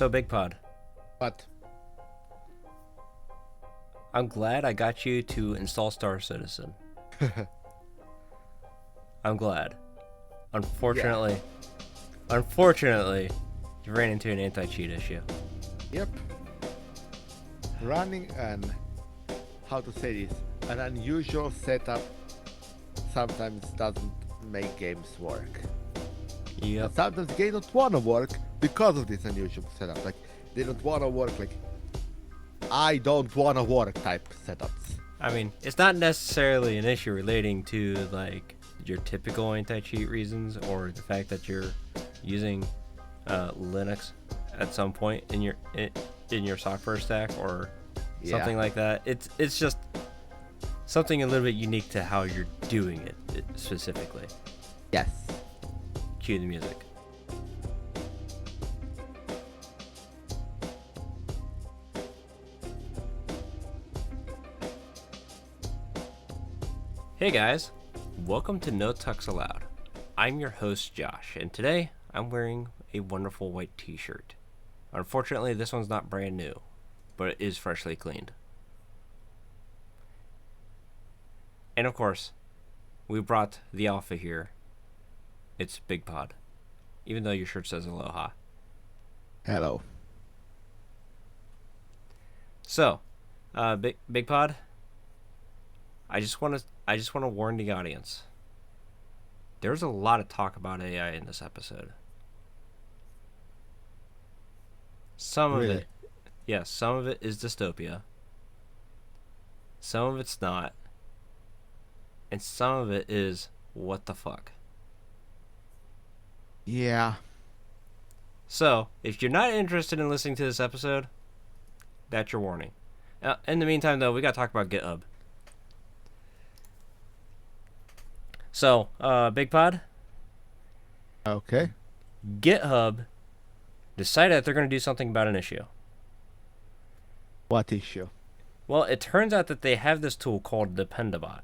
So, Bigpod, But I'm glad I got you to install Star Citizen. I'm glad. Unfortunately, you ran into an anti-cheat issue. yep, running an an unusual setup sometimes doesn't make games work. Yep. And sometimes games don't wanna work because of this unusual setup. Like they don't wanna work like I don't wanna work type setups. I mean, it's not necessarily an issue relating to like your typical anti-cheat reasons or the fact that you're using Linux at some point in your software stack or something like that. It's just something a little bit unique to how you're doing it specifically. Yes. Cue the music. Hey guys, welcome to No Tux Allowed. I'm your host Josh, and today I'm wearing a wonderful white t-shirt. Unfortunately, this one's not brand new, but it is freshly cleaned. And of course, we brought the alpha here. It's Bigpod, even though your shirt says aloha. Hello. So, Bigpod, I just want to warn the audience. There's a lot of talk about AI in this episode. Some of it, yes, some of it is dystopia. Some of it's not. And some of it is what the fuck. Yeah. So, if you're not interested in listening to this episode, that's your warning. In the meantime, though, we got to talk about GitHub. So, Bigpod, Okay. GitHub decided that they're going to do something about an issue. What issue? Well, it turns out that they have this tool called Dependabot.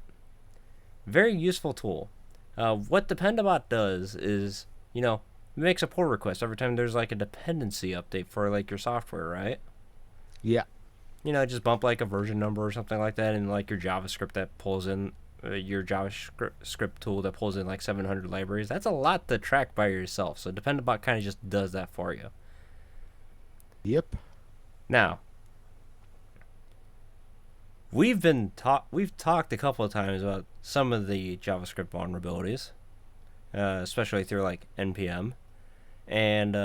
Very useful tool. What Dependabot does is, it makes a pull request every time there's like a dependency update for like your software, right? Yeah. Just bump like a version number or something like that, and like your JavaScript that pulls in your JavaScript tool that pulls in like 700 libraries. That's a lot to track by yourself. So Dependabot kind of just does that for you. Yep. Now, we've talked a couple of times about some of the JavaScript vulnerabilities, especially through like npm, and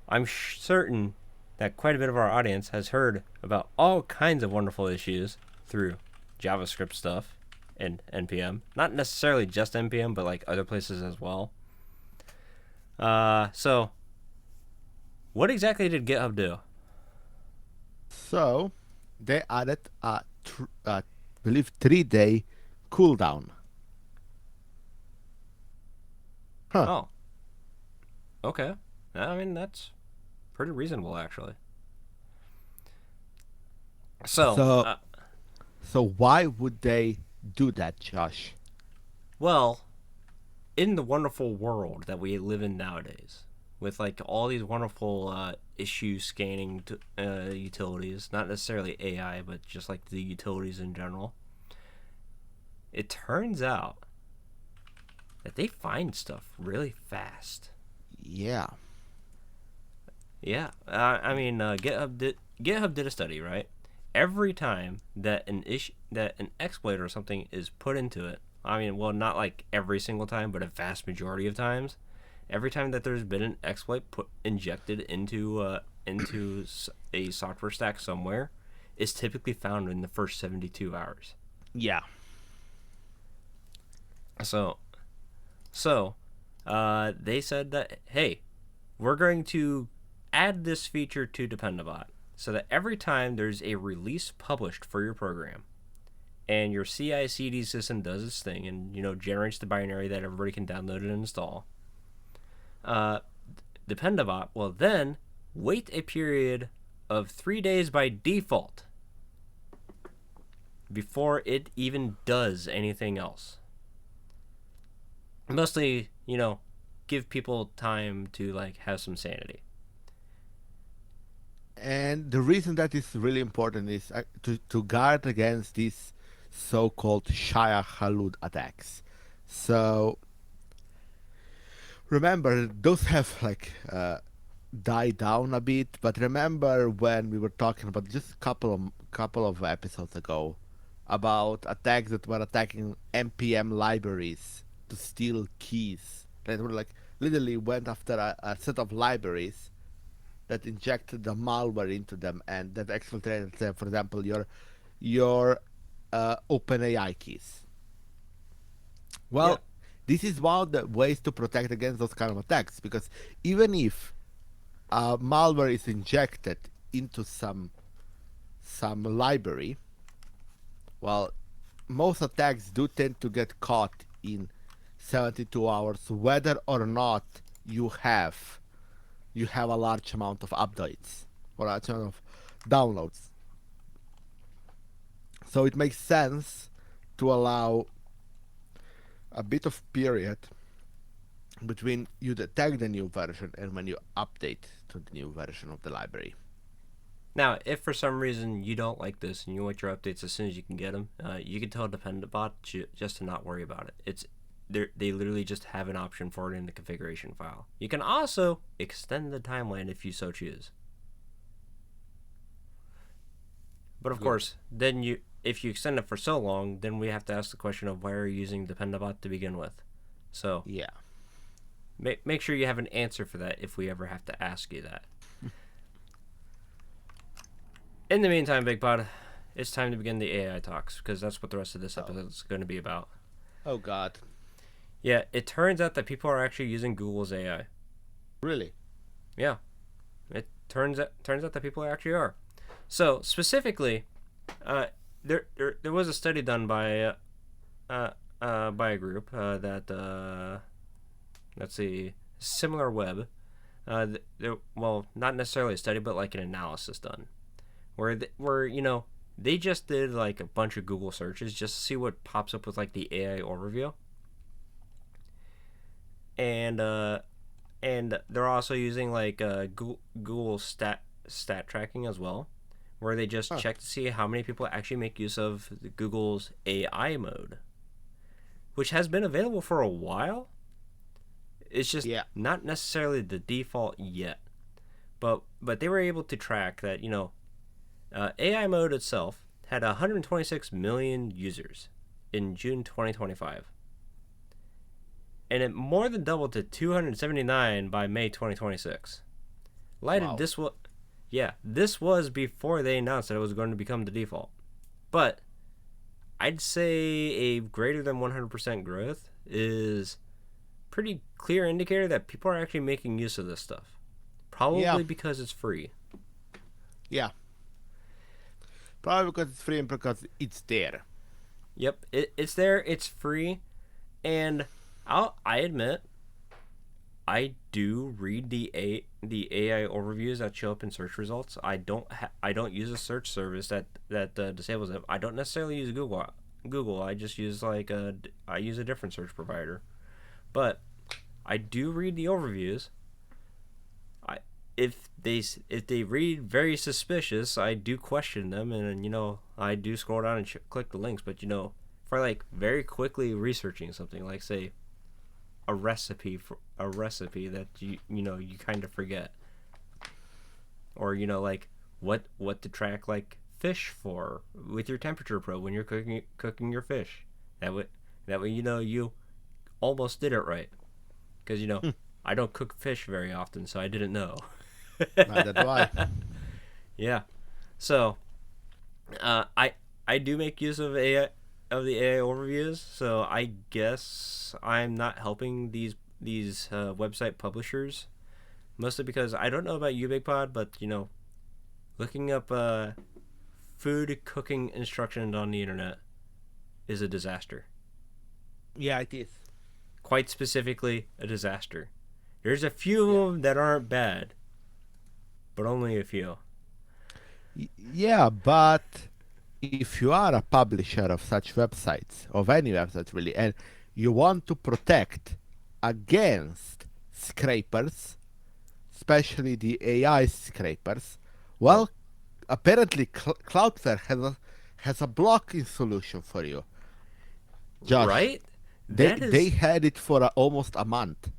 I'm certain that quite a bit of our audience has heard about all kinds of wonderful issues through JavaScript stuff and npm. Not necessarily just npm, but like other places as well. So, what exactly did GitHub do? So they added a believe 3-day cooldown. Huh. Oh, okay. I mean, that's pretty reasonable, actually. So, So why would they do that, Josh? well, in the wonderful world that we live in nowadays, with like all these wonderful issue scanning utilities, not necessarily AI, but just like the utilities in general, it turns out that they find stuff really fast. Yeah. Yeah, I mean, GitHub did a study, right? Every time that an exploit or something is put into it, I mean, well, not like every single time, but a vast majority of times, every time that there's been an exploit injected into a software stack somewhere, is typically found in the first 72 hours. Yeah. So, they said that, hey, we're going to add this feature to Dependabot so that every time there's a release published for your program and your CI/CD system does its thing and generates the binary that everybody can download and install, Dependabot will then wait a period of 3 days by default before it even does anything else. Mostly, give people time to like have some sanity. And the reason that is really important is to guard against these so-called Shaya Halud attacks. So remember, those have died down a bit, but remember when we were talking about just couple of episodes ago about attacks that were attacking npm libraries to steal keys, that were like literally went after a set of libraries that injected the malware into them and that exfiltrated, for example, your OpenAI keys. Well, Yeah. this is one of the ways to protect against those kind of attacks, because even if malware is injected into some library, well, most attacks do tend to get caught in 72 hours, whether or not you have a large amount of updates or a large amount of downloads. So it makes sense to allow a bit of period between you detect the new version and when you update to the new version of the library. Now, if for some reason you don't like this and you want your updates as soon as you can get them, you can tell Dependabot just to not worry about it. They literally just have an option for it in the configuration file. You can also extend the timeline if you so choose. But of course, then if you extend it for so long, then we have to ask the question of why are you using Dependabot to begin with. So yeah, make sure you have an answer for that if we ever have to ask you that. In the meantime, Bigpod, it's time to begin the AI talks, because that's what the rest of this episode is going to be about. Oh God. Yeah, it turns out that people are actually using Google's AI. Really? Yeah, it turns out that people actually are. So specifically, there was a study done by a group that let's see, Similar Web. Well, not necessarily a study, but like an analysis done, where they just did like a bunch of Google searches just to see what pops up with like the AI overview. And they're also using like Google stat tracking as well, where they just check to see how many people actually make use of Google's AI mode, which has been available for a while. It's just not necessarily the default yet, but they were able to track that AI mode itself had 126 million users in June 2025. And it more than doubled to 279 by May 2026. Wow. This was before they announced that it was going to become the default. But I'd say a greater than 100% growth is pretty clear indicator that people are actually making use of this stuff. Probably because it's free. Yeah. Probably because it's free and because it's there. Yep, it's there, it's free, and I admit, I do read the AI overviews that show up in search results. I don't use a search service that disables it. I don't necessarily use Google. I just use I use a different search provider, but I do read the overviews. If they read very suspicious, I do question them, and I do scroll down and click the links. But for like very quickly researching something, like say a recipe that you kind of forget, or like what to track like fish for with your temperature probe when you're cooking your fish. That way you almost did it right, because I don't cook fish very often, so I didn't know. That's why. Yeah, so I do make use of the AI overviews, so I guess I'm not helping these website publishers, mostly because I don't know about you, Bigpod, but looking up food cooking instructions on the internet is a disaster. Yeah, it is. Quite specifically, a disaster. There's a few of them that aren't bad, but only a few. Yeah, but if you are a publisher of such websites, of any website really, and you want to protect against scrapers, especially the AI scrapers, Oh, Well, apparently Cloudflare has a blocking solution for you, Josh. right? They That they is, had it for almost a month.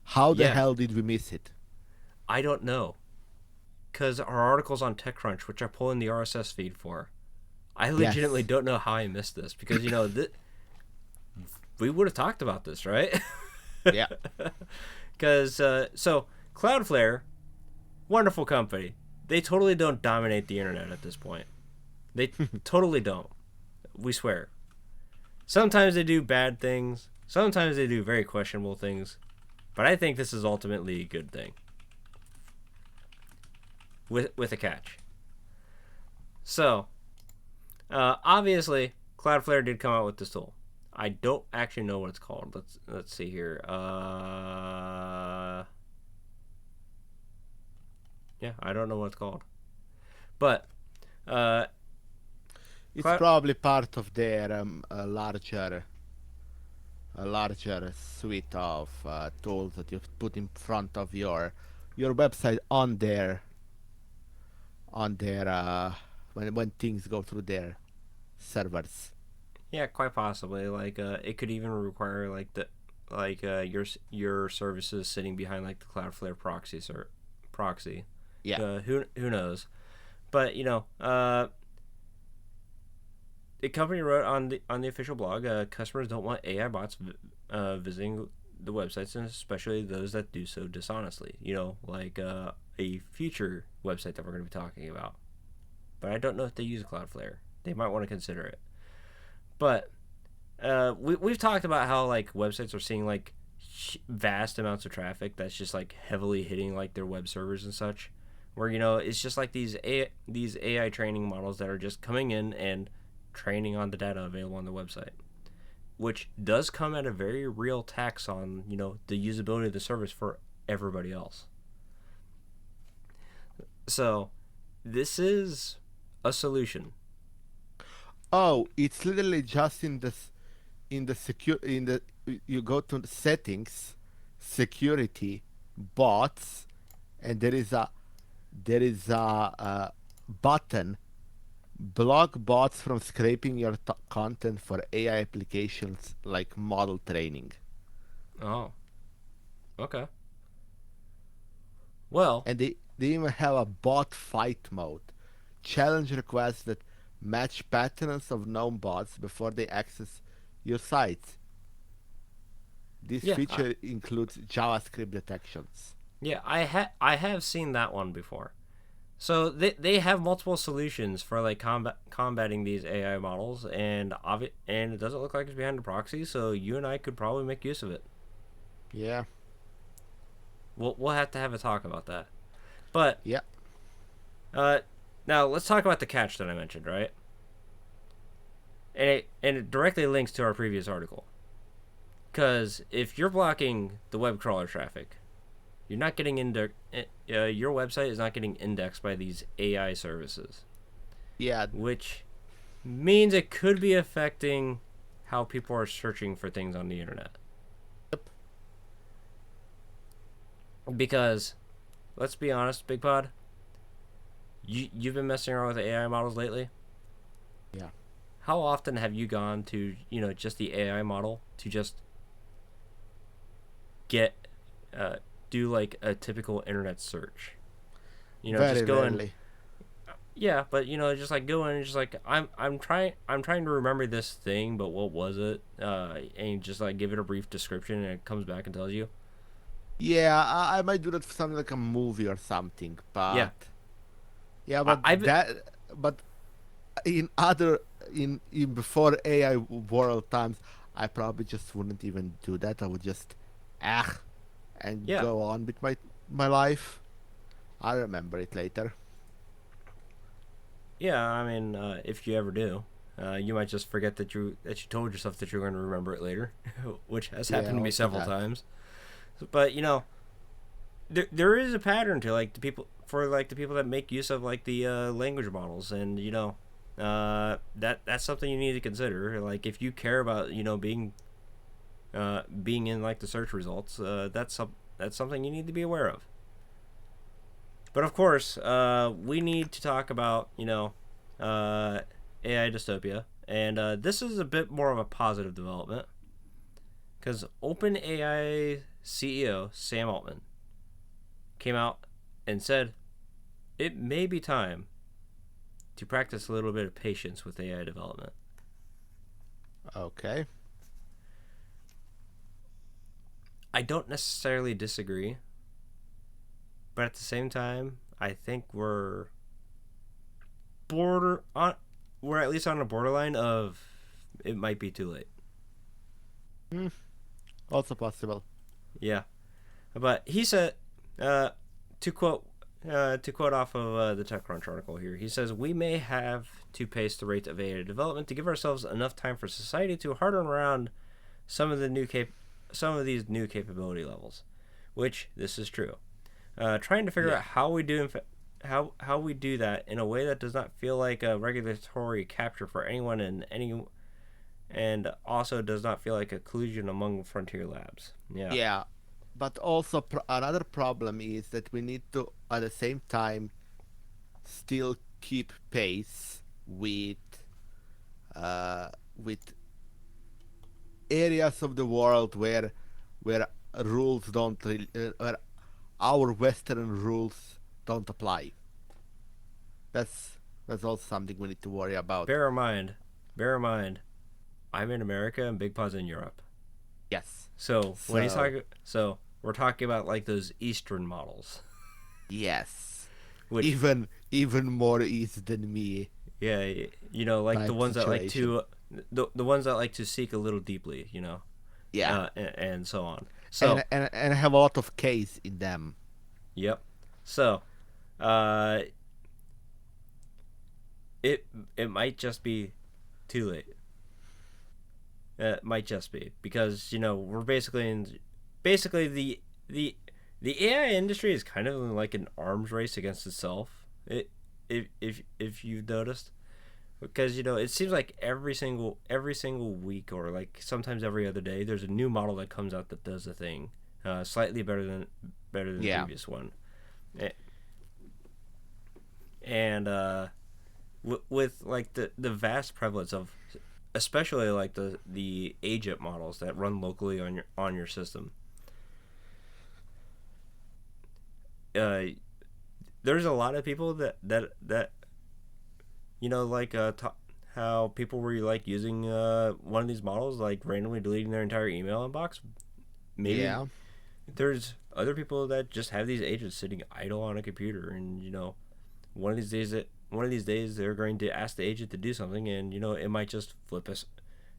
How the yeah, hell did we miss it? I don't know. Because our articles on TechCrunch, which I pull in the RSS feed for, I legitimately Yes. don't know how I missed this. Because, we would have talked about this, right? Yeah. Because, so, Cloudflare, wonderful company. They totally don't dominate the internet at this point. They totally don't. We swear. Sometimes they do bad things. Sometimes they do very questionable things. But I think this is ultimately a good thing. With a catch. So, obviously, Cloudflare did come out with this tool. I don't actually know what it's called. Let's see here. Yeah, I don't know what it's called. But uh, It's Cloud. probably part of their a larger suite of tools that you put in front of your website on their when things go through their servers. Yeah, quite possibly. Like, it could even require your services sitting behind like the Cloudflare proxy. Yeah. Who knows? But the company wrote on the official blog, customers don't want AI bots visiting the websites, and especially those that do so dishonestly. Like a future website that we're going to be talking about. But I don't know if they use Cloudflare. They might want to consider it. But we've talked about how like websites are seeing like vast amounts of traffic that's just like heavily hitting like their web servers and such, where it's just like these AI training models that are just coming in and training on the data available on the website, which does come at a very real tax on the usability of the service for everybody else. So this is a solution. Oh, it's literally just in the secure in the you go to the settings, security, bots, and there is a button block bots from scraping your content for AI applications like model training. Oh, okay. Well, And they even have a bot fight mode. Challenge requests that match patterns of known bots before they access your site. This yeah, feature includes JavaScript detections. I have seen that one before. So they have multiple solutions for like combating these AI models, and it doesn't look like it's behind a proxy. So you and I could probably make use of it. Yeah, We'll have to have a talk about that. But yeah. uh, now let's talk about the catch that I mentioned, right? And it directly links to our previous article. Because if you're blocking the web crawler traffic, you're not getting your website is not getting indexed by these AI services, Yeah, which means it could be affecting how people are searching for things on the internet. Because let's be honest, Bigpod, you've been messing around with AI models lately. yeah. How often have you gone to just the AI model to just get uh, do like a typical internet search? Very Just go in. rarely. Yeah, but just like go in and just like I'm trying to remember this thing, but what was it? And just like give it a brief description, and it comes back and tells you. Yeah, I might do that for something like a movie or something, Yeah, but yeah, I, but I've but in other in before AI world times, I probably just wouldn't even do that. I would just ah and yeah go on with my life. I'll remember it later. yeah. I mean, if you ever do, you might just forget that you told yourself that you're going to remember it later, which has Yeah, happened to me also several that. times. But there is a pattern to like the people that make use of like the language models, and that's something you need to consider. Like if you care about being in like the search results, that's something you need to be aware of. But of course, we need to talk about AI dystopia, and this is a bit more of a positive development because OpenAI CEO Sam Altman came out and said it may be time to practice a little bit of patience with AI development. Okay. I don't necessarily disagree, but at the same time, I think we're at least on a borderline of it might be too late. Also possible. Yeah, but he said to quote off of the TechCrunch article here, he says we may have to pace the rate of AI development to give ourselves enough time for society to harden around some of these new capability levels, which this is true. Trying to figure out how we do how we do that in a way that does not feel like a regulatory capture for anyone and also does not feel like a collusion among frontier labs. Yeah. Yeah, but also another problem is that we need to at the same time still keep pace with areas of the world where rules don't where our Western rules don't apply. That's also something we need to worry about. Bear in mind, I'm in America and Bigpod's in Europe. Yes. So when he's talking, we're talking about like those Eastern models. Yes. Which, even more easy than me. yeah, like the ones situation. that like to the ones that like to seek a little deeply, Yeah. and so on. So And have a lot of case in them. yep. So, uh, it might just be too late. It might just be because we're basically the AI industry is kind of like an arms race against itself. If you've noticed, because it seems like every single week or like sometimes every other day there's a new model that comes out that does a thing slightly better than the previous one. And with like the vast prevalence of especially like the agent models that run locally on your system, there's a lot of people that like how people were like using one of these models, like randomly deleting their entire email inbox. Maybe there's other people that just have these agents sitting idle on a computer, and one of these days they're going to ask the agent to do something, and it might just flip us.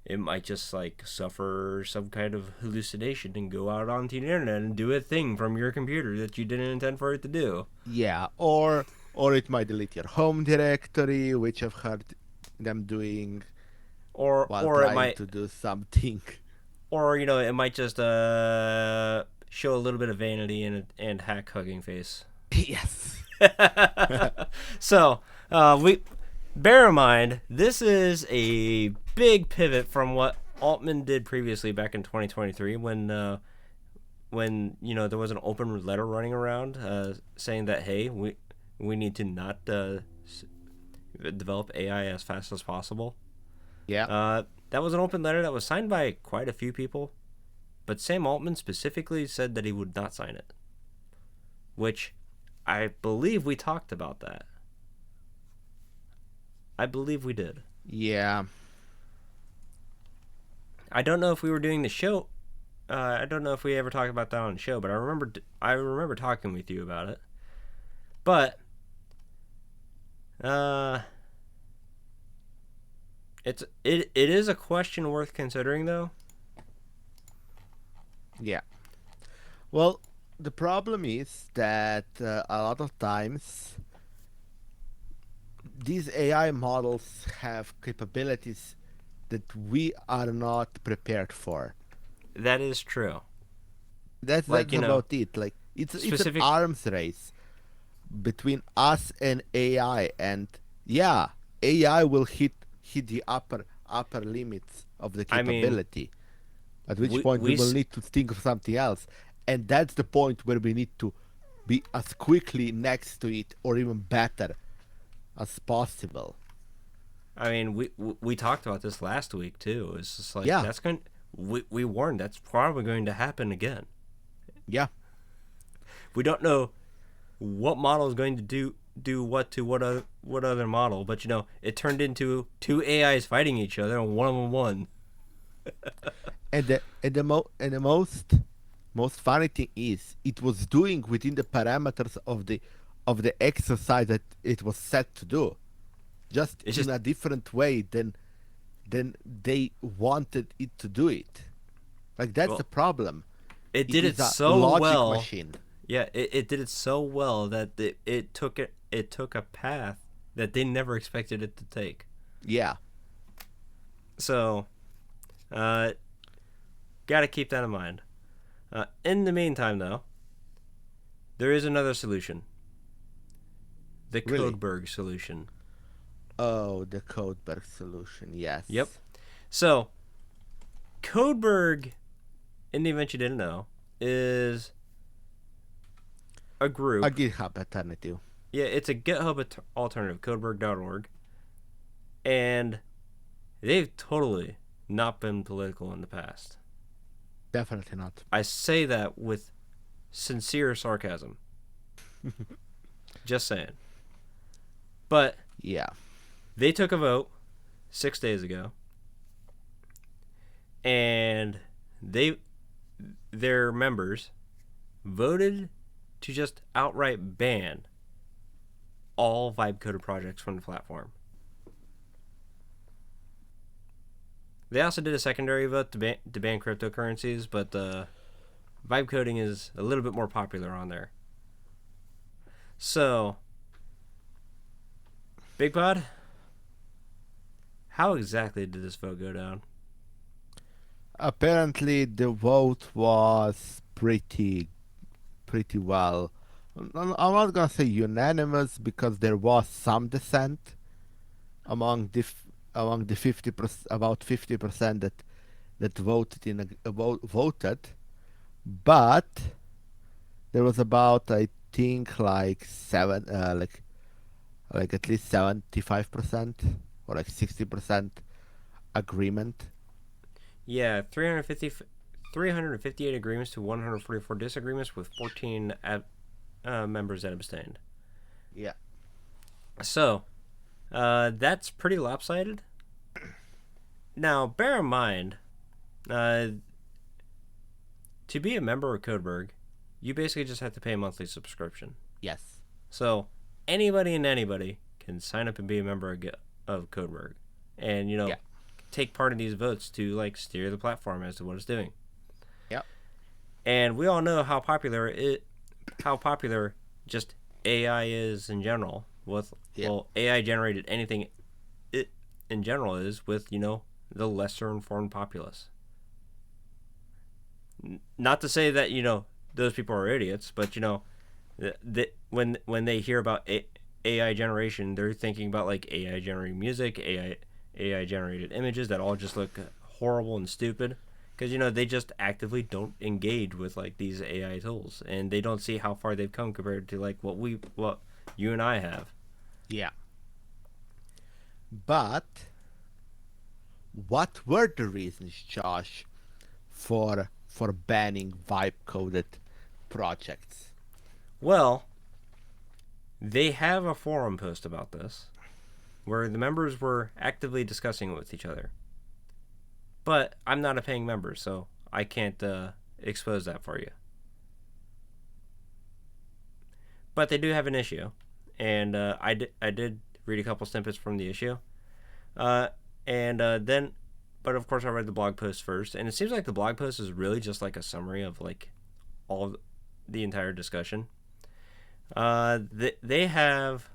It might just like suffer some kind of hallucination and go out onto the internet and do a thing from your computer that you didn't intend for it to do. Yeah, or it might delete your home directory, which I've heard them doing Or while or it trying might to do something. or it might just show a little bit of vanity and hack hugging face. Yes. So we bear in mind this is a big pivot from what Altman did previously back in 2023 when there was an open letter running around saying that hey, we need to not develop AI as fast as possible. Yeah. That was an open letter that was signed by quite a few people, but Sam Altman specifically said that he would not sign it, which I believe we talked about that. I believe we did. Yeah. I don't know if we were doing the show. I don't know if we ever talked about that on the show, but I remember talking with you about it. But it is a question worth considering, though. Yeah. Well, the problem is that a lot of times these AI models have capabilities that we are not prepared for. That is true. That's about it. Like it's an arms race between us and AI, and yeah, AI will hit the upper limits of the capability. At which point we will need to think of something else, and that's the point where we need to be as quickly next to it or even better as possible. I mean, we talked about this last week too. It's just like Yeah, that's going. We warned that's probably going to happen again. yeah, We don't know what model is going to do what to what other model, but it turned into two AIs fighting each other, and one of them won. and the most funny thing is it was doing within the parameters of the exercise that it was set to do, just It's in just a different way than they wanted it to do it. Like that's the well, problem. it It did it is a so logic well. machine. Yeah, it did it so well that it took a path that they never expected it to take. Yeah. So, uh, gotta keep that in mind. In the meantime, though, there is another solution. The Really? Codeberg solution. Oh, the Codeberg solution. Yes. Yep. So, Codeberg, in the event you didn't know, is a group. A GitHub alternative. Yeah, it's a GitHub alternative, codeberg.org. And they've totally not been political in the past. Definitely not. I say that with sincere sarcasm. Just saying. But Yeah. they took a vote 6 days ago, and their members voted to just outright ban all vibe coded projects from the platform. They also did a secondary vote to ban cryptocurrencies, but vibe coding is a little bit more popular on there. So, Bigpod, how exactly did this vote go down? Apparently, the vote was pretty well. I'm not gonna say unanimous because there was some dissent among among the 50%, about 50% that voted voted, but there was about, I think, like like at least 75% or like 60% agreement. Yeah, 358 agreements to 144 disagreements with 14 members that abstained. Yeah. So, that's pretty lopsided. Now, bear in mind, to be a member of Codeberg, you basically just have to pay a monthly subscription. Yes. So, anybody and anybody can sign up and be a member of Codeberg. And, Yeah. take part in these votes to, like, steer the platform as to what it's doing. Yep. And we all know how popular just AI is in general. With AI generated anything it in general is with the lesser informed populace. Not to say that those people are idiots, but when they hear about AI generation, they're thinking about like AI generating music, AI generated images that all just look horrible and stupid. Because they just actively don't engage with like these AI tools, and they don't see how far they've come compared to like what you and I have. Yeah. But what were the reasons, Josh, for banning vibe coded projects? Well, they have a forum post about this where the members were actively discussing it with each other. But I'm not a paying member, so I can't expose that for you. But they do have an issue, and I did read a couple snippets from the issue, but of course I read the blog post first, and it seems like the blog post is really just like a summary of like all the entire discussion. They have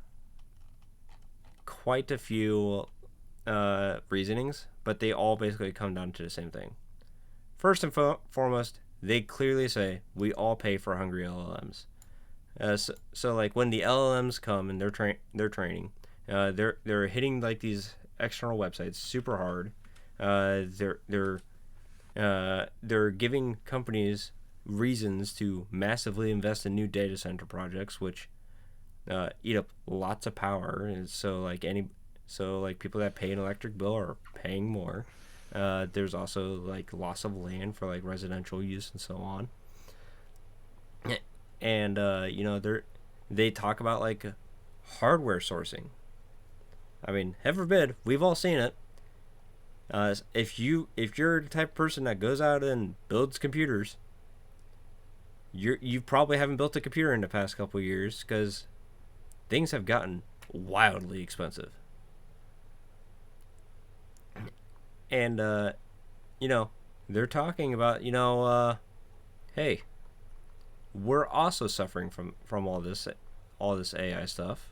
quite a few reasonings, but they all basically come down to the same thing. First and foremost, they clearly say we all pay for hungry LLMs. So like when the LLMs come and they're training, they're hitting like these external websites super hard. They're giving companies reasons to massively invest in new data center projects, which eat up lots of power. And so like people that pay an electric bill are paying more. There's also like loss of land for like residential use and so on. And they talk about like hardware sourcing. I mean, heaven forbid, we've all seen it. If you're the type of person that goes out and builds computers, you probably haven't built a computer in the past couple of years because things have gotten wildly expensive. And they're talking about hey, we're also suffering from all this AI stuff.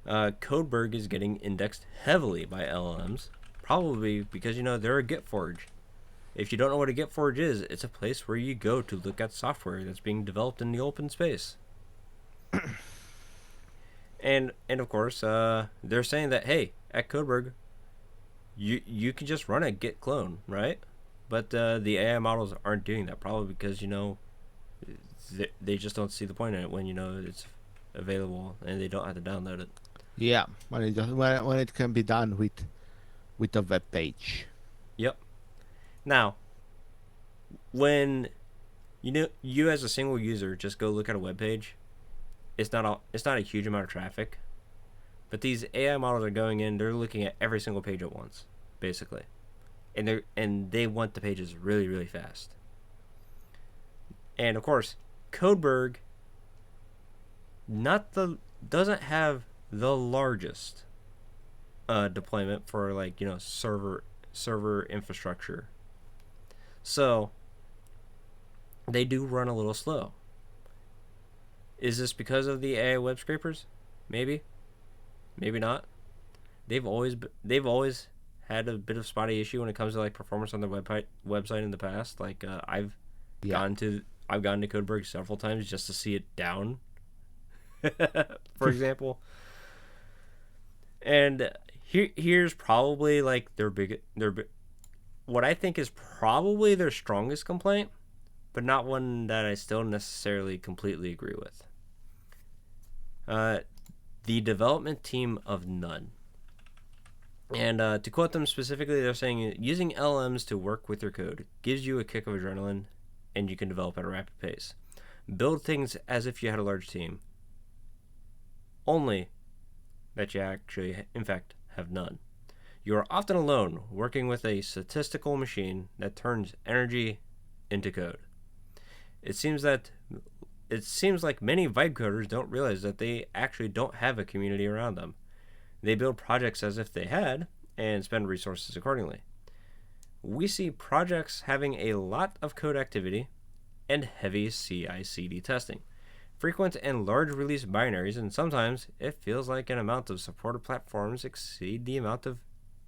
Codeberg is getting indexed heavily by LLMs, probably because they're a GitForge. If you don't know what a GitForge is, it's a place where you go to look at software that's being developed in the open space. and of course, they're saying that hey, at Codeberg, you can just run a Git clone, right? But the AI models aren't doing that, probably because they just don't see the point in it when it's available and they don't have to download it. Yeah, when it can be done with a web page. Yep. Now, when you as a single user just go look at a web page, it's not a huge amount of traffic, but these AI models are going in, they're looking at every single page at once, basically, and they want the pages really, really fast. And of course, Codeberg doesn't have the largest deployment for like server infrastructure, so they do run a little slow. Is this because of the AI web scrapers? Maybe not. They've always had a bit of spotty issue when it comes to like performance on their website in the past. Like I've gone to Codeberg several times just to see it down, for example. And here's probably like what I think is probably their strongest complaint, but not one that I still necessarily completely agree with. The development team of none. And to quote them specifically, they're saying using LMs to work with your code gives you a kick of adrenaline, and you can develop at a rapid pace. Build things as if you had a large team. Only that you actually, in fact, have none. You are often alone, working with a statistical machine that turns energy into code. It seems like many vibe coders don't realize that they actually don't have a community around them. They build projects as if they had, and spend resources accordingly. We see projects having a lot of code activity and heavy CI/CD testing, frequent and large release binaries, and sometimes it feels like an amount of supported platforms exceed the amount of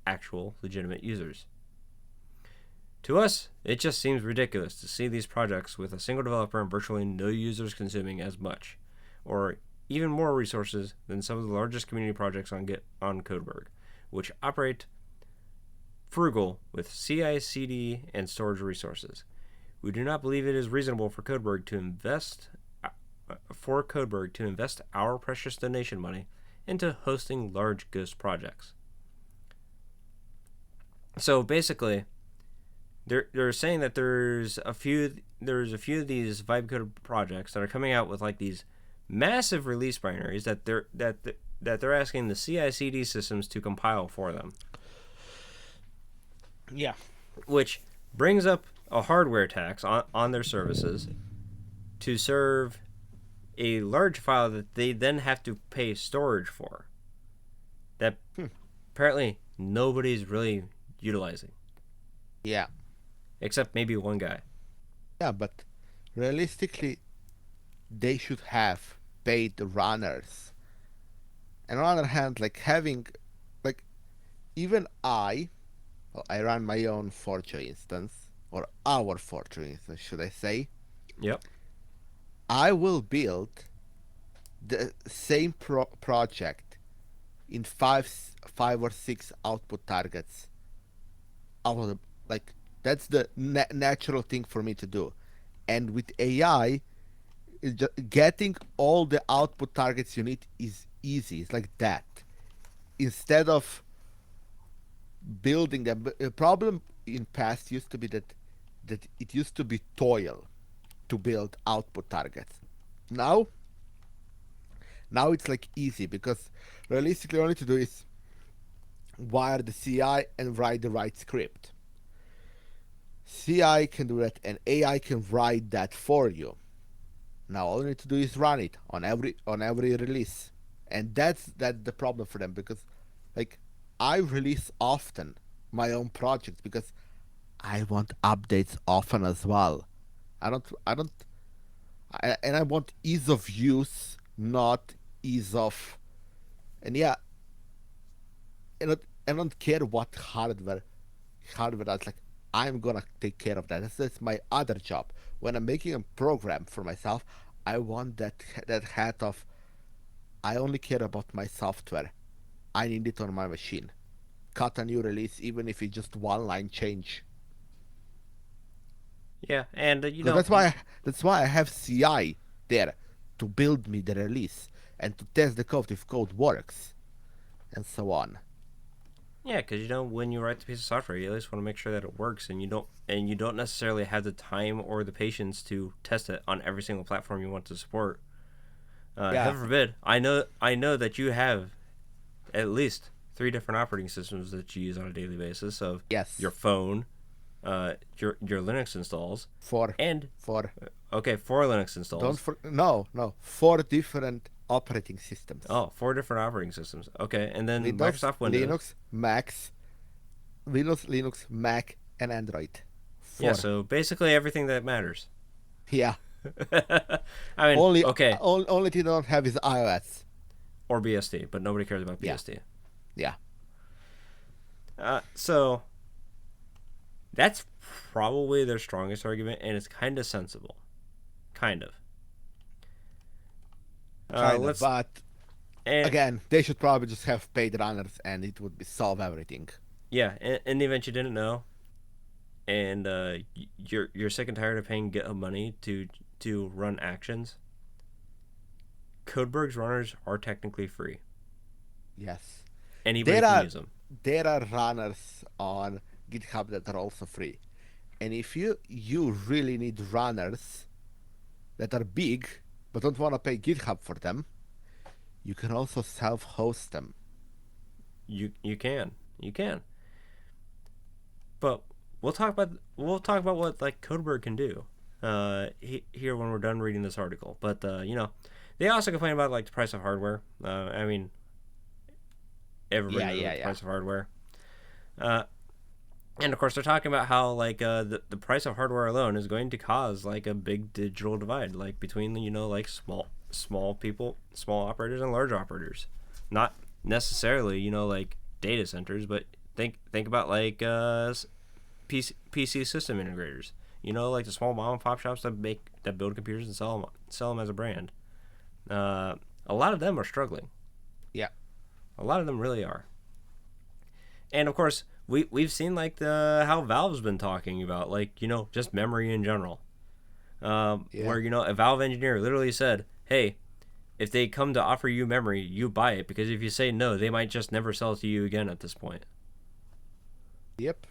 actual legitimate users. To us, it just seems ridiculous to see these projects with a single developer and virtually no users consuming as much, or even more resources than some of the largest community projects on Codeberg, which operate frugal with CI/CD and storage resources. We do not believe it is reasonable for Codeberg to invest our precious donation money into hosting large ghost projects. So basically, they're saying that there's a few of these vibe code projects that are coming out with like these massive release binaries that they're asking the CI/CD systems to compile for them. Yeah. Which brings up a hardware tax on their services to serve a large file that they then have to pay storage for. That apparently nobody's really utilizing. Yeah. Except maybe one guy. Yeah, but realistically, they should have paid runners. And on the other hand, like having, like, even I run my own Forge instance, or our Forge instance, should I say? Yep. I will build the same project in five or six output targets. That's the natural thing for me to do. And with AI, getting all the output targets you need is easy. It's like that. Instead of building them, the problem in past used to be that it used to be toil to build output targets. Now, now it's like easy because realistically, all you need to do is wire the CI and write the right script. CI can do that, and AI can write that for you. Now all you need to do is run it on every release, and that's the problem for them because, like, I release often my own projects because I want updates often as well. And I want ease of use, not ease of, and yeah, I don't care what hardware that's like. I'm gonna take care of that. That's my other job. When I'm making a program for myself, I want that hat of I only care about my software. I need it on my machine. Cut a new release, even if it's just one line change. Yeah, and Because that's why I have CI there to build me the release and to test the code if code works and so on. yeah, because when you write the piece of software, you at least want to make sure that it works, and you don't necessarily have the time or the patience to test it on every single platform you want to support. Yeah. Heaven forbid, I know that you have at least 3 different operating systems that you use on a daily basis of Yes. your phone, your Linux installs, For and for 4 Linux installs. no 4 different operating systems. Oh, 4 different operating systems. Okay, and then Windows, Microsoft Windows. Linux, Macs, Windows, Linux, Mac, and Android. Yeah, Four. so basically everything that matters. Yeah. I mean, Only okay, only thing you don't have is iOS. or BSD, but nobody cares about Yeah. BSD. Yeah. So that's probably their strongest argument, and it's kind of sensible. Kind of. Kind of. Let's But and again, they should probably just have paid runners, and it would be solve everything. yeah, in the event you didn't know, and you're sick and tired of paying GitHub money to run actions. Codeberg's runners are technically free. Yes. Anybody There can are use them. there are runners on GitHub that are also free. And if you really need runners that are big but don't want to pay GitHub for them, you can also self-host them. You can, but we'll talk about what like Codeberg can do. Here when we're done reading this article, but they also complain about like the price of hardware. I mean, everybody Yeah, knows yeah, the yeah. price of hardware. Uh, and of course, they're talking about how like the price of hardware alone is going to cause like a big digital divide, like between like small people, small operators, and large operators. Not necessarily like data centers, but think about like PC system integrators. Like the small mom and pop shops that build computers and sell them as a brand. A lot of them are struggling. Yeah. A lot of them really are. And of course, we've seen like the how Valve's been talking about like just memory in general. Yeah. Where a Valve engineer literally said, "Hey, if they come to offer you memory, you buy it because if you say no, they might just never sell it to you again at this point." Yep.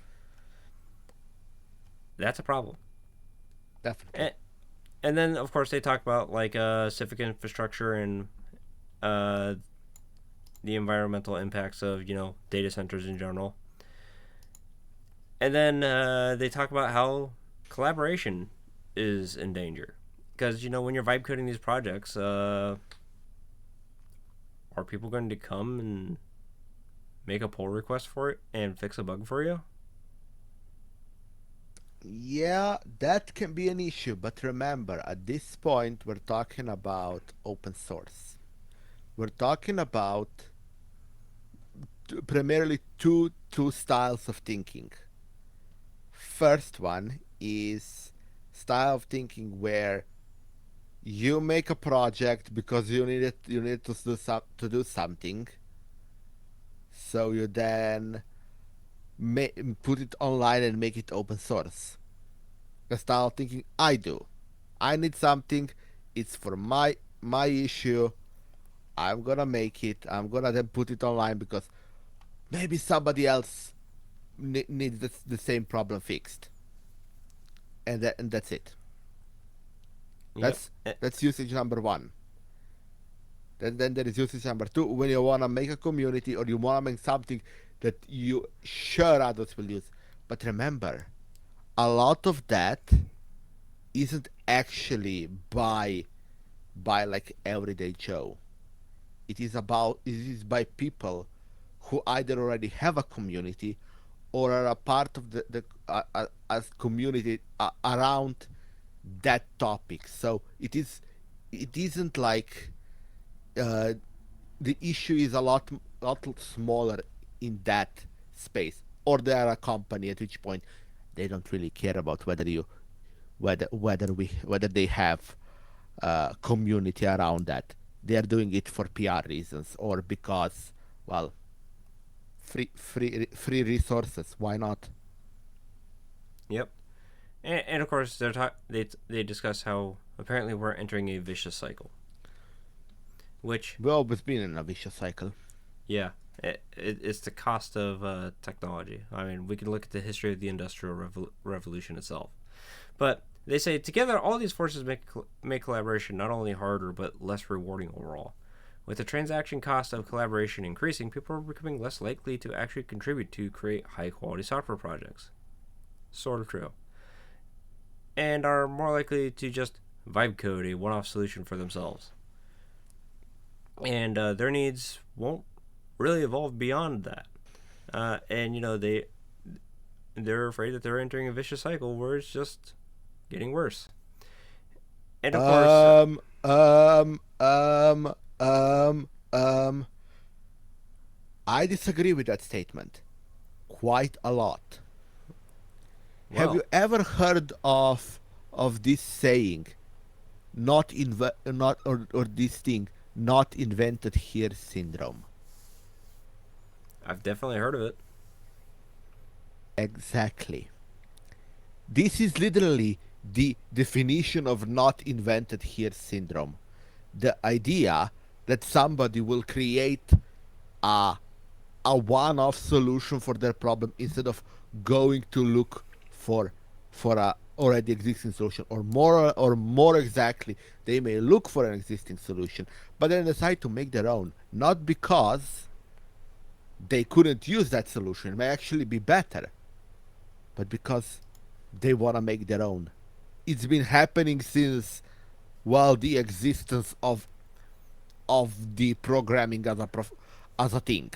That's a problem. Definitely. And then of course they talk about like civic infrastructure and uh, the environmental impacts of data centers in general. And then they talk about how collaboration is in danger because when you're vibe coding these projects, are people going to come and make a pull request for it and fix a bug for you? Yeah, that can be an issue, but remember, at this point, we're talking about open source. We're talking about primarily two styles of thinking. First one is style of thinking where you make a project because you need to do something, so you then put it online and make it open source. The style of thinking I do. I need something. It's for my issue. I'm gonna make it. I'm gonna then put it online because maybe somebody else needs the same problem fixed, and that's it. Yep. That's usage number one. Then there is usage number two when you wanna make a community or you wanna make something that you sure others will use. But remember, a lot of that isn't actually by like everyday Joe. It is by people who either already have a community or are a part of the as community around that topic. So it isn't like uh, the issue is a lot smaller in that space, or they are a company at which point they don't really care about whether they have community around that. They are doing it for PR reasons or because, well, free resources. Why not? Yep. And of course, they discuss how apparently we're entering a vicious cycle. Which, We've always been in a vicious cycle. yeah, it's the cost of technology. I mean, we can look at the history of the Industrial Revolution itself. But they say together, all these forces make collaboration not only harder but less rewarding overall. With the transaction cost of collaboration increasing, people are becoming less likely to actually contribute to create high-quality software projects. Sort of true. And are more likely to just vibe code a one-off solution for themselves. And their needs won't really evolve beyond that. And they're afraid that they're entering a vicious cycle where it's just getting worse. And of course, I disagree with that statement quite a lot. Have you ever heard of this saying, or this thing, not invented here syndrome? I've definitely heard of it. Exactly. This is literally the definition of not invented here syndrome. The idea that somebody will create a one-off solution for their problem instead of going to look for a already existing solution, or more exactly, they may look for an existing solution, but then decide to make their own, not because they couldn't use that solution, it may actually be better, but because they want to make their own. It's been happening since, well, the existence of the programming as a thing.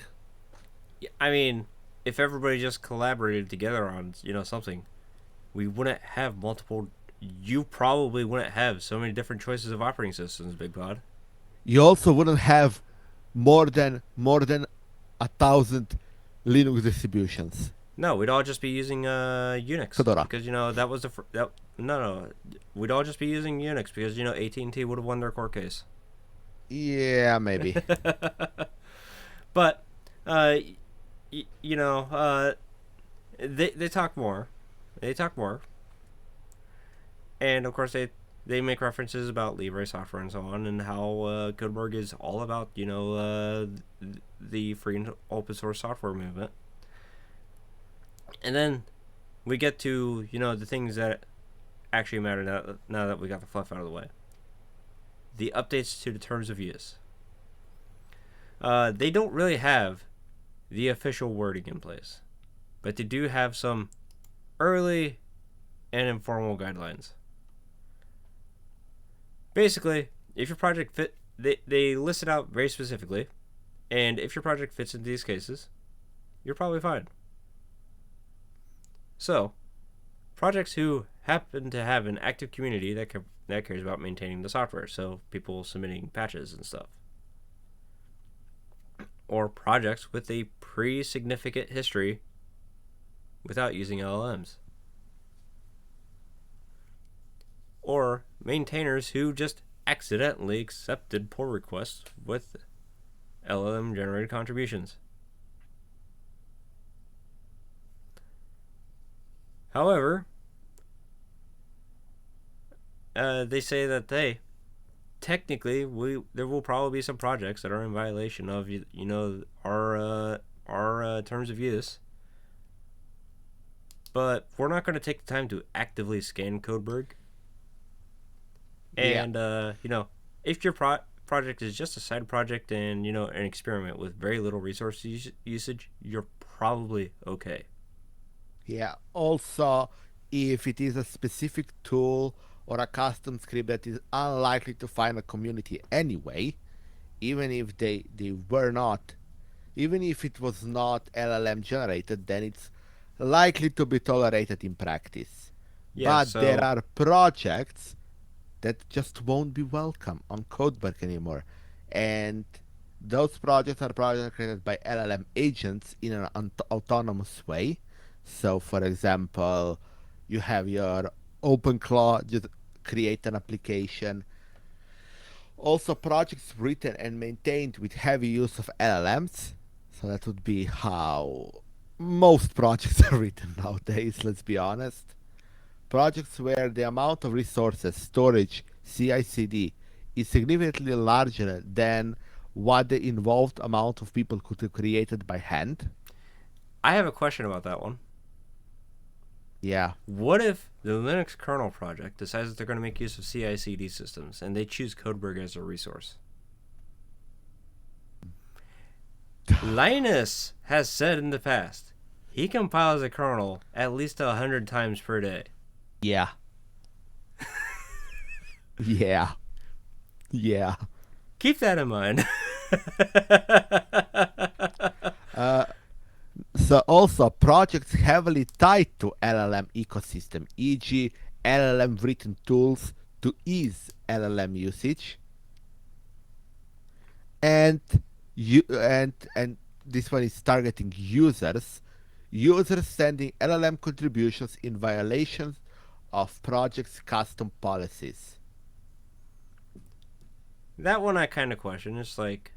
I mean, if everybody just collaborated together on something, we wouldn't have multiple. You probably wouldn't have so many different choices of operating systems, Bigpod. You also wouldn't have more than 1,000 Linux distributions. No, we'd all just be using Unix Fedora. because that was no, we'd all just be using Unix because AT&T would have won their court case. Yeah, maybe. But they talk more. They talk more, and of course they make references about Libre software and so on, and how Codeberg is all about the free and open source software movement. And then we get to the things that actually matter now that we got the fluff out of the way. The updates to the terms of use. They don't really have the official wording in place, but they do have some early and informal guidelines. Basically, if your project they list it out very specifically, and if your project fits into these cases, you're probably fine. So, projects who happen to have an active community that cares about maintaining the software, so people submitting patches and stuff. Or projects with a pre-significant history without using LLMs. Or maintainers who just accidentally accepted pull requests with LLM-generated contributions. However, they say that technically there will probably be some projects that are in violation of our terms of use, but we're not going to take the time to actively scan Codeberg. Yeah. And if your project is just a side project and an experiment with very little resource usage, you're probably okay. Yeah. Also, if it is a specific tool or a custom script that is unlikely to find a community anyway, even if they were not, even if it was not LLM generated, then it's likely to be tolerated in practice. Yeah, But there so are projects that just won't be welcome on Codeberg anymore. And those projects are projects created by LLM agents in an autonomous way. So, for example, you have your OpenClaw just create an application. Also, projects written and maintained with heavy use of LLMs. So that would be how most projects are written nowadays, let's be honest. Projects where the amount of resources, storage, CI/CD is significantly larger than what the involved amount of people could have created by hand. I have a question about that one. Yeah. What if the Linux kernel project decides that they're going to make use of CI/CD systems and they choose Codeberg as a resource? Linus has said in the past he compiles a kernel at least 100 times per day. Yeah. Yeah. Yeah. Keep that in mind. So also projects heavily tied to LLM ecosystem, e.g. LLM written tools to ease LLM usage. And and this one is targeting users. Users sending LLM contributions in violation of projects' custom policies. That one I kind of question. It's like,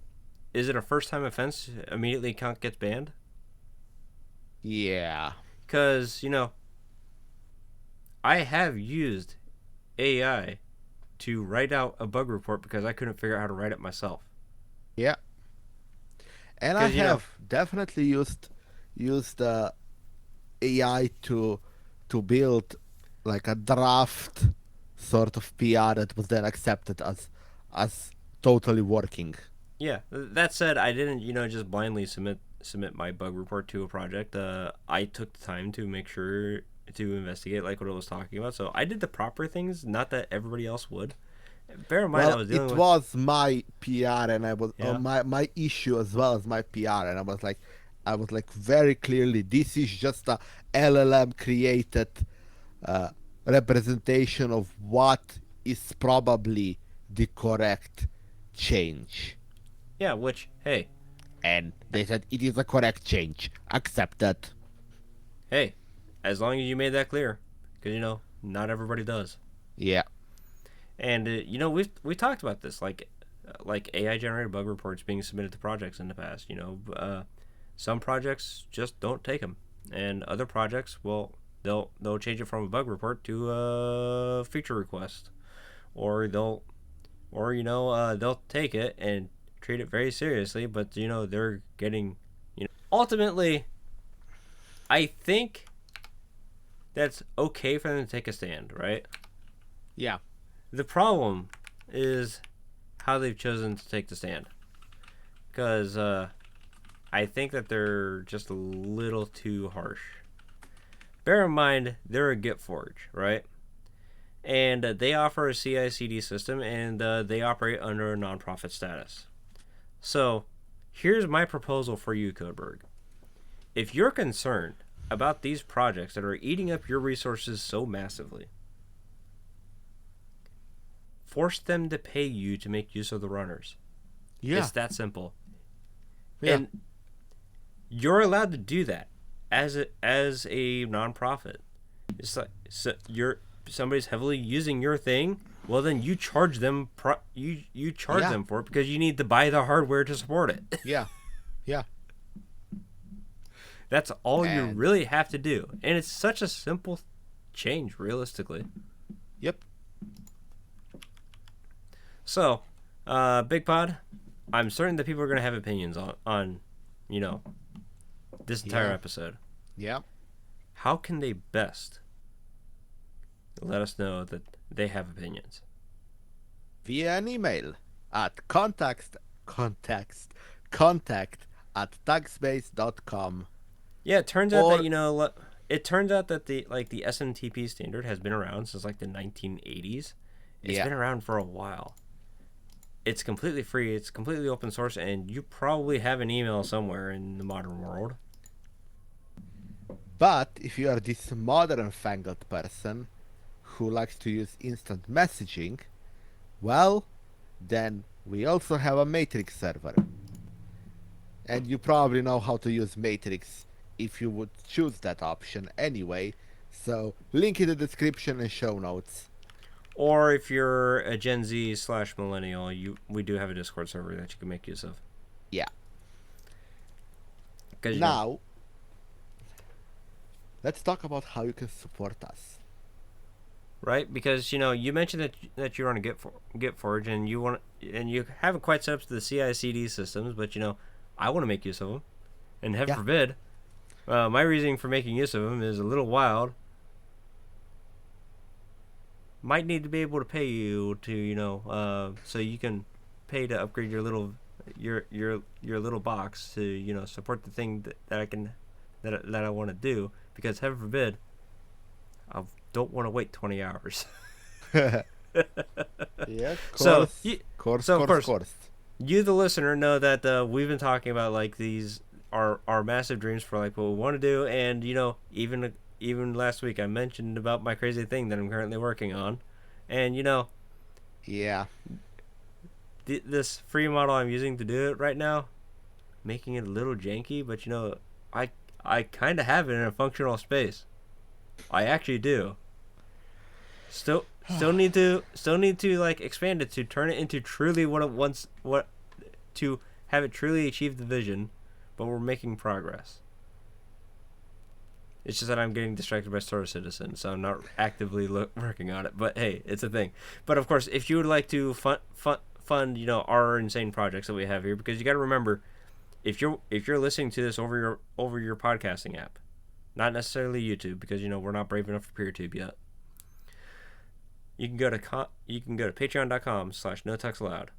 is it a first-time offense? Immediately account gets banned? Yeah. Because, I have used AI to write out a bug report because I couldn't figure out how to write it myself. Yeah. And I have definitely used AI to build like a draft sort of PR that was then accepted as totally working. Yeah. That said, I didn't, just blindly submit my bug report to a project. I took the time to make sure to investigate like what it was talking about. So I did the proper things, not that everybody else would. Bear in mind, Well, I was dealing it with. was my PR, and I was Yeah. my issue as well as my PR, and I was like very clearly, this is just a LLM created representation of what is probably the correct change. Yeah, which, hey, And they said it is a correct change. Accept that. hey, as long as you made that clear, because not everybody does. Yeah. And we talked about this, like AI generated bug reports being submitted to projects in the past. Some projects just don't take them, and other projects, well, they'll change it from a bug report to a feature request, or they'll take it and treat it very seriously, but they're getting ultimately, I think that's okay for them to take a stand, right? Yeah. The problem is how they've chosen to take the stand, because I think that they're just a little too harsh. Bear in mind, they're a Gitforge, right? And they offer a CI/CD system, and they operate under a nonprofit status. So, here's my proposal for you, Codeberg. If you're concerned about these projects that are eating up your resources so massively, force them to pay you to make use of the runners. Yeah. It's that simple. Yeah. And you're allowed to do that as a nonprofit. It's like, so somebody's heavily using your thing. Well, then you charge them. You charge them for it because you need to buy the hardware to support it. Yeah. Yeah. That's all you really have to do, and it's such a simple change, realistically. Yep. So, Bigpod, I'm certain that people are going to have opinions on, you know, this entire Yeah. episode. Yeah. How can they best let us know that they have opinions? Via an email at contact at tuxbase.com. Yeah, it turns out that Or it turns out that the SMTP standard has been around since like the 1980s. It's yeah, been around for a while. It's completely free. It's completely open source, and you probably have an email somewhere in the modern world. but if you are this modern fangled person who likes to use instant messaging, well, then we also have a Matrix server. And you probably know how to use Matrix if you would choose that option anyway. So, link in the description and show notes. Or if you're a Gen Z / millennial, we do have a Discord server that you can make use of. Yeah. Because Now, let's talk about how you can support us. right? Because you mentioned that you're on a Gitforge and you haven't quite set up to the CI/CD systems, but I want to make use of them, and heaven Yeah. forbid, my reasoning for making use of them is a little wild. Might need to be able to pay you to so you can pay to upgrade your little box to support the thing that I can that I want to do, because heaven forbid I don't want to wait 20 hours. Yeah, of So, course, of course, course. you the listener know that we've been talking about like these our massive dreams for like what we want to do, and even last week I mentioned about my crazy thing that I'm currently working on, and Yeah. this free model I'm using to do it right now, making it a little janky, but I kind of have it in a functional space. I actually do. Still need to like expand it to turn it into truly what it wants, what to have it truly achieve the vision, but we're making progress. It's just that I'm getting distracted by Star Citizen, so I'm not actively working on it. But hey, it's a thing. But of course, if you would like to fund our insane projects that we have here, because you got to remember, if you're listening to this over your podcasting app, not necessarily YouTube, because we're not brave enough for PeerTube yet. You can go to patreon.com/notuxallowed.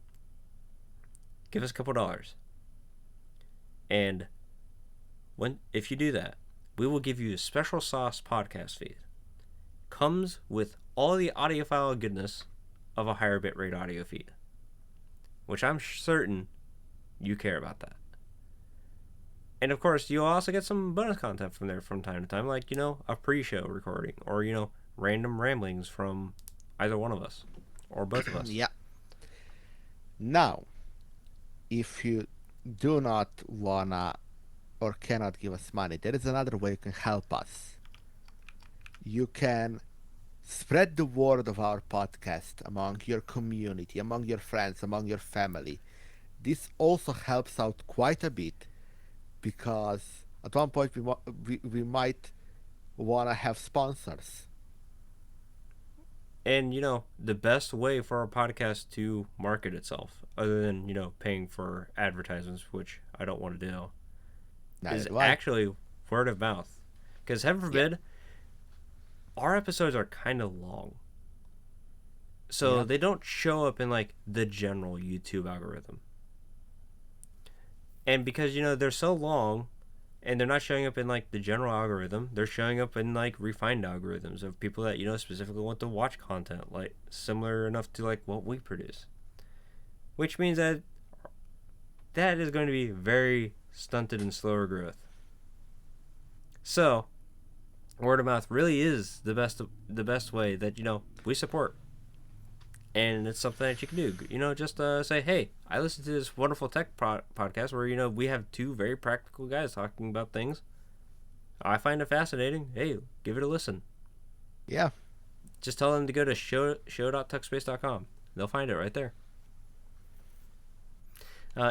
Give us a couple dollars, and if you do that, we will give you a special sauce podcast feed. Comes with all the audiophile goodness of a higher bitrate audio feed, which I'm certain you care about that. And of course, you'll also get some bonus content from there from time to time, like a pre-show recording, or random ramblings from either one of us or both of us. Yeah. Now, if you do not wanna or cannot give us money, there is another way you can help us. You can spread the word of our podcast among your community, among your friends, among your family. This also helps out quite a bit, because at one point we might wanna have sponsors. And the best way for our podcast to market itself, other than paying for advertisements, which I don't want to do, is actually word of mouth. Because heaven forbid, our episodes are kind of long, so they don't show up in like the general YouTube algorithm. And because they're so long, and they're not showing up in like the general algorithm, they're showing up in like refined algorithms of people that specifically want to watch content like similar enough to like what we produce, which means that is going to be very stunted and slower growth. So word of mouth really is the best way that we support. And it's something that you can do. Just say, hey, I listened to this wonderful tech podcast where, we have two very practical guys talking about things. I find it fascinating. Hey, give it a listen. Yeah. Just tell them to go to show.tuxbase.com. They'll find it right there.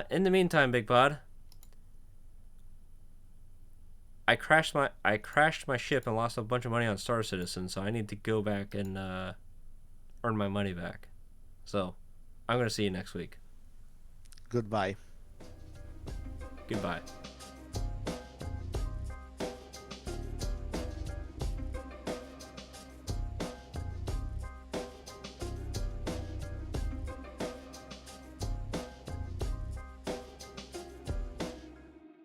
In the meantime, Bigpod, I crashed my ship and lost a bunch of money on Star Citizen, so I need to go back and earn my money back. So, I'm gonna see you next week. Goodbye. Goodbye.